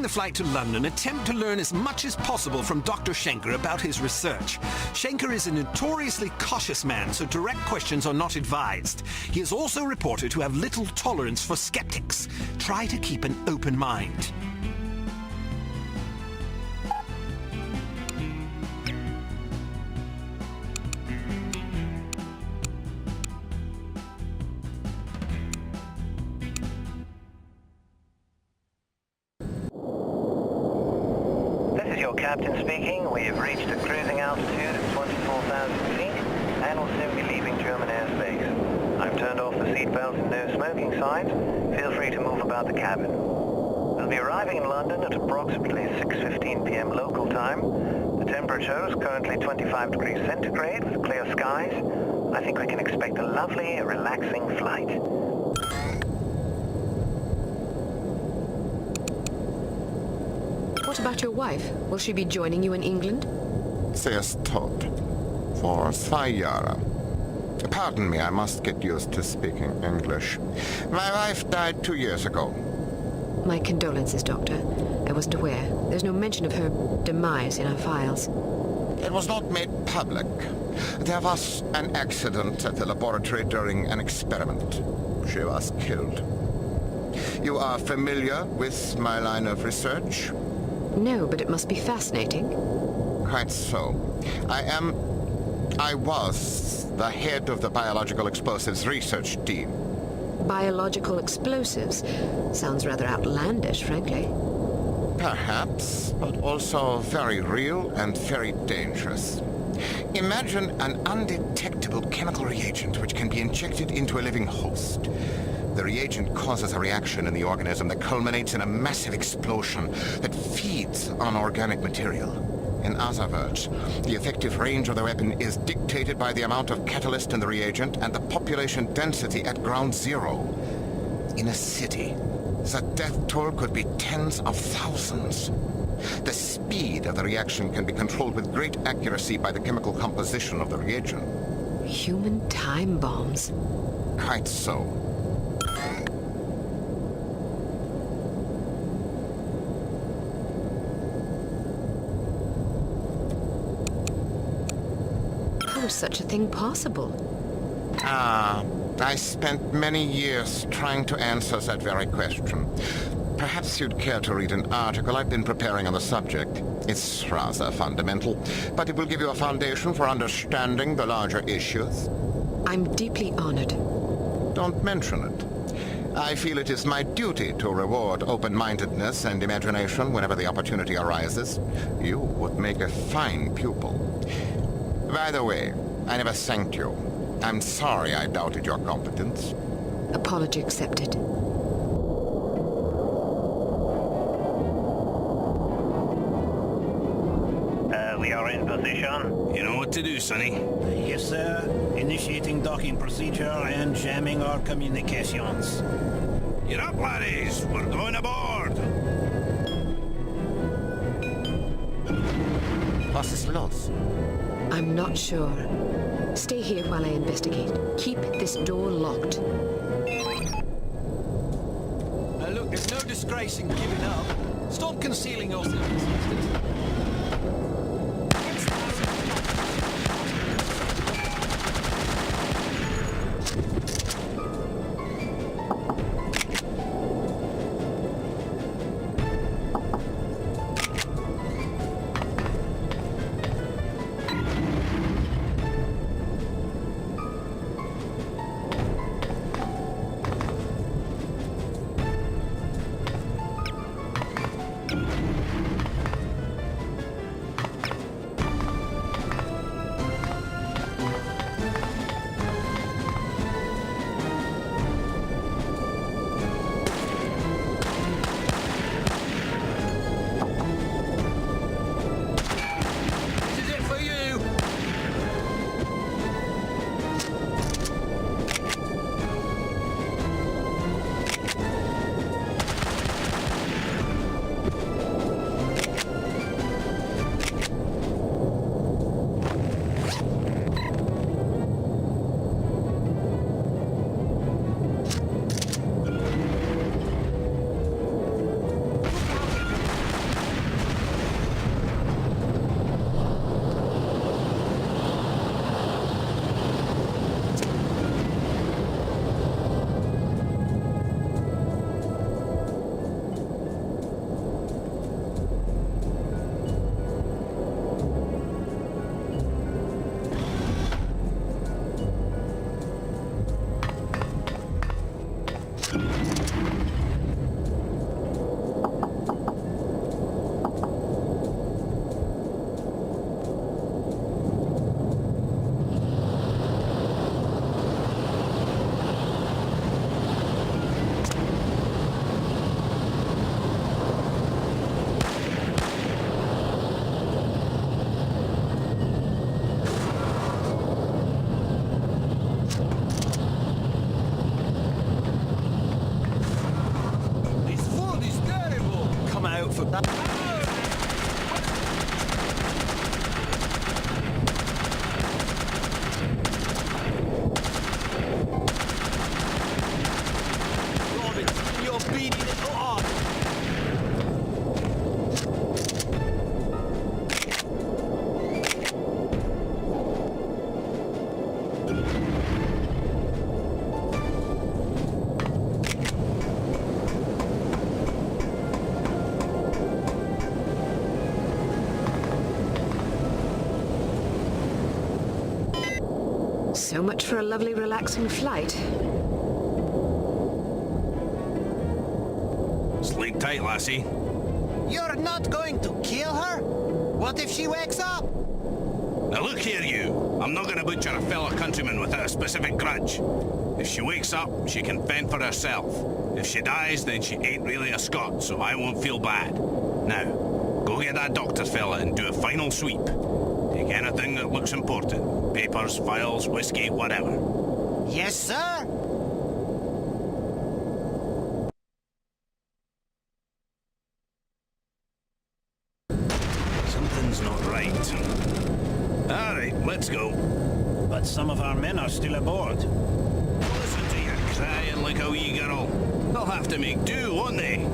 the flight to London, attempt to learn as much as possible from Dr. Schenker about his research. Schenker is a notoriously cautious man, so direct questions are not advised. He is also reported to have little tolerance for skeptics. Try to keep an open mind. Captain speaking. We have reached a cruising altitude of 24,000 feet and will soon be leaving German airspace. I've turned off the seatbelt and no smoking signs. Feel free to move about the cabin. We'll be arriving in London at approximately 6:15 p.m. local time. The temperature is currently 25 degrees centigrade with clear skies. I think we can expect a lovely, relaxing flight. What about your wife? Will she be joining you in England? Sie ist tot. For 2 Jahre. Pardon me, I must get used to speaking English. My wife died 2 years ago. My condolences, Doctor. I wasn't aware. There's no mention of her demise in our files. It was not made public. There was an accident at the laboratory during an experiment. She was killed. You are familiar with my line of research? No, but it must be fascinating. Quite so. I was the head of the Biological Explosives Research Team. Biological explosives? Sounds rather outlandish, frankly. Perhaps, but also very real and very dangerous. Imagine an undetectable chemical reagent which can be injected into a living host. The reagent causes a reaction in the organism that culminates in a massive explosion that feeds on organic material. In other words, the effective range of the weapon is dictated by the amount of catalyst in the reagent and the population density at ground zero. In a city, the death toll could be tens of thousands. The speed of the reaction can be controlled with great accuracy by the chemical composition of the reagent. Human time bombs. Quite so. How is such a thing possible? I spent many years trying to answer that very question. Perhaps you'd care to read an article I've been preparing on the subject. It's rather fundamental, but it will give you a foundation for understanding the larger issues. I'm deeply honored. Don't mention it. I feel it is my duty to reward open-mindedness and imagination whenever the opportunity arises. You would make a fine pupil. By the way, I never thanked you. I'm sorry I doubted your competence. Apology accepted. We are in position. You know what to do, Sonny. Yes, sir. Initiating docking procedure and jamming our communications. Get up, laddies. We're going aboard. Was ist los? I'm not sure. Stay here while I investigate. Keep this door locked. Now look, there's no disgrace in giving up. Stop concealing yourselves. out for... Robin, you're beating it hard. So much for a lovely, relaxing flight. Sleep tight, lassie. You're not going to kill her? What if she wakes up? Now look here, you. I'm not gonna butcher a fellow countryman without a specific grudge. If she wakes up, she can fend for herself. If she dies, then she ain't really a Scot, so I won't feel bad. Now, go get that doctor fella and do a final sweep. Take anything that looks important. Papers, files, whiskey, whatever. Yes, sir. Something's not right. All right, let's go. But some of our men are still aboard. Listen to you crying like a wee girl. They'll have to make do, won't they?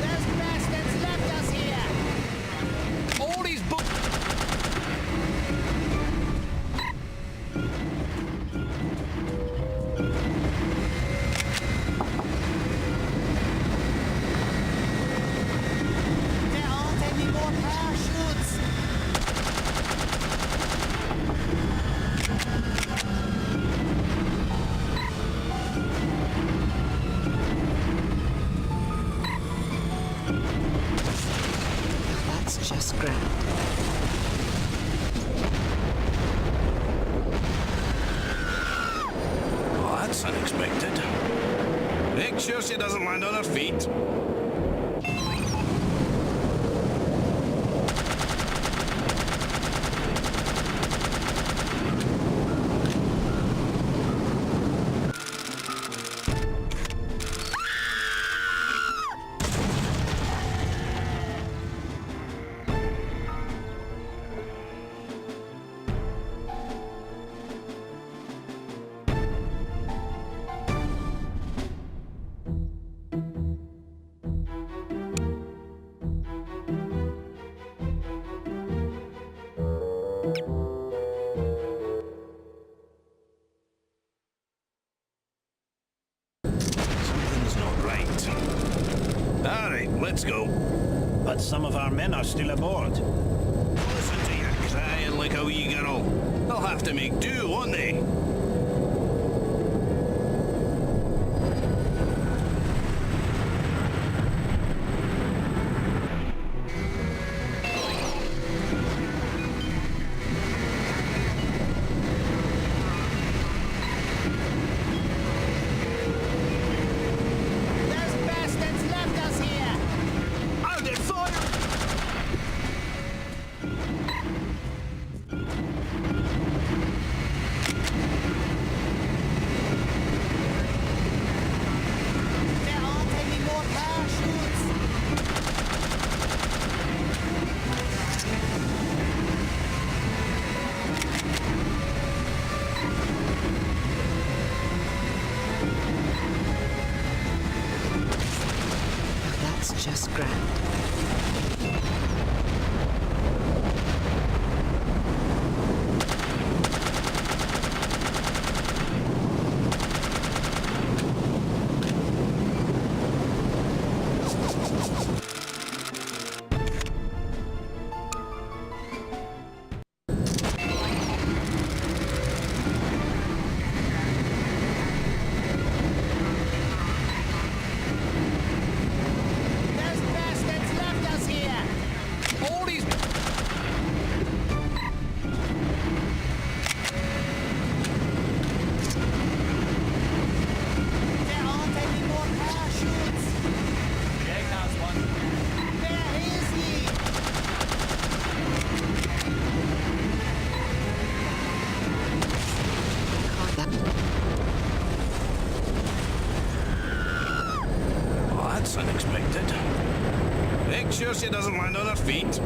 There's bastards left us here. All these books... There aren't any more parachutes. That's just grand. Oh, that's unexpected. Make sure she doesn't land on her feet. Something's not right. All right, let's go. But some of our men are still aboard. Listen to you crying like a wee girl. They'll have to make do, won't they? There's bastards left us here. I'll get fire! Make sure she doesn't land on her feet.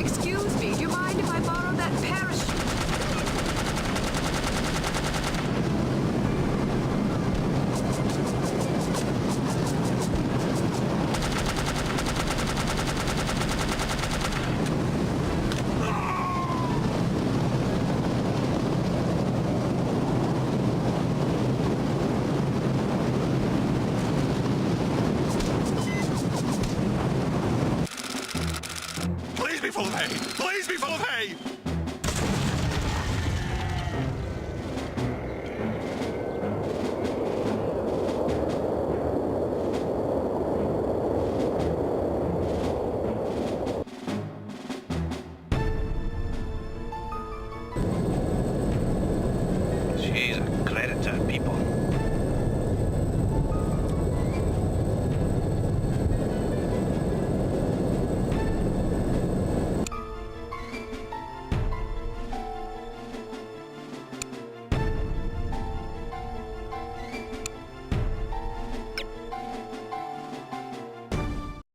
Excuse me, do you mind if I borrow that parachute? Please be full of hay! Please be full of hay! She's a credit to her people.